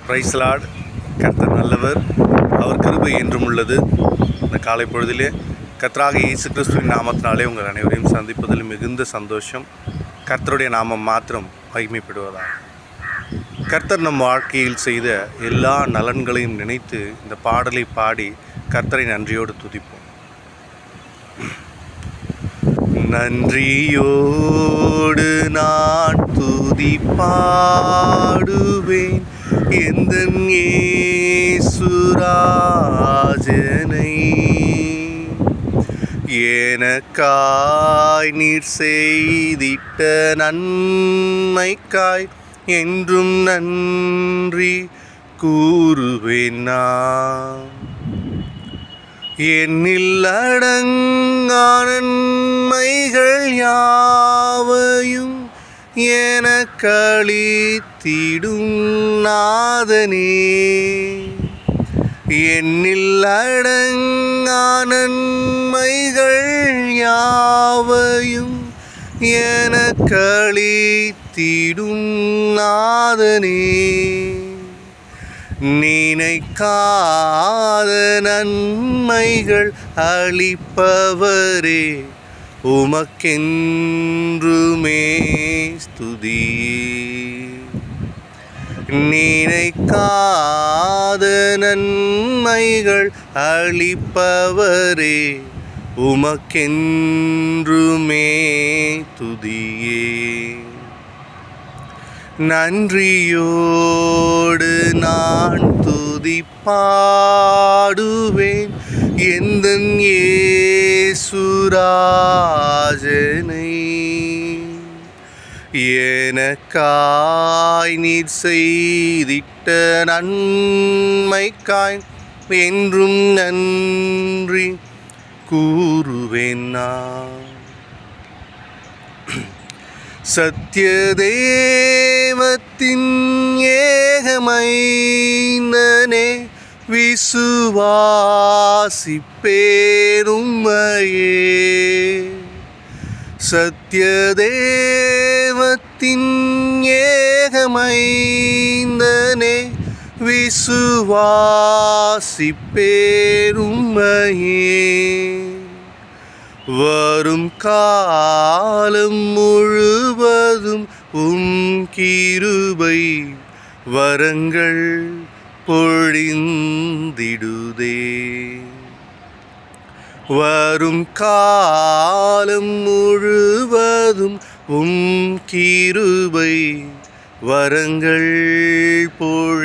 Price Lord. கர்த்தர் நல்லவர், அவர் கிருபை என்றும் உள்ளது. இந்த காலை பொழுதிலே கர்த்தராகிய இயேசு கிறிஸ்துவின் நாமத்தினாலே உங்கள் அனைவரையும் சந்திப்பதில் மிகுந்த சந்தோஷம். கர்த்தருடைய நாமம் மாத்திரம் மகிமைப்படுவதாக. கர்த்தர் நம் வாழ்க்கையில் செய்த எல்லா நலன்களையும் நினைத்து இந்த பாடலை பாடி கர்த்தரை நன்றியோடு துதிப்போம். நன்றியோடு நான் துதி பாடுவேன் எந்தன் இயேசுராஜனை. எனக்காய் நீர் செய்திட்ட நன்மைக்காய் என்றும் நன்றி கூறுவேன் நான். என்னில் அடங்கா நன்மைகள் யாவையும் எனக்களித்திடும் நாதனே. என்னில் அடங்கா நன்மைகள் யாவையும் எனக்களித்திடும் நாதனே. நினைக்காத நன்மைகள் அளிப்பவரே, உமக்கென்றுமே ஸ்துதி. நினைக்காத நன்மைகள் அளிப்பவரே, உமக்கென்றுமே துதியே. நன்றியோடு நான் துதி பாடுவேன் எந்தன் இயேசுராஜனை. எனக்காய் நீர் செய்திட்ட நன்மைக்காய் என்றும் நன்றி கூறுவேன் நான். சத்யதேவத்தின் ஏகமைந்தனே, விசுவாசிப்பேன் உம்மையே. சத்யதேவத்தின் ஏகமைந்தனே, விசுவாசிப்பேன் உம்மையே. வரும் காலம் முழுவதும் கிருபை வரங்கள் பொழிந்திடுதே. வரும் காலம் முழுவதும் கிருபை வரங்கள் பொழி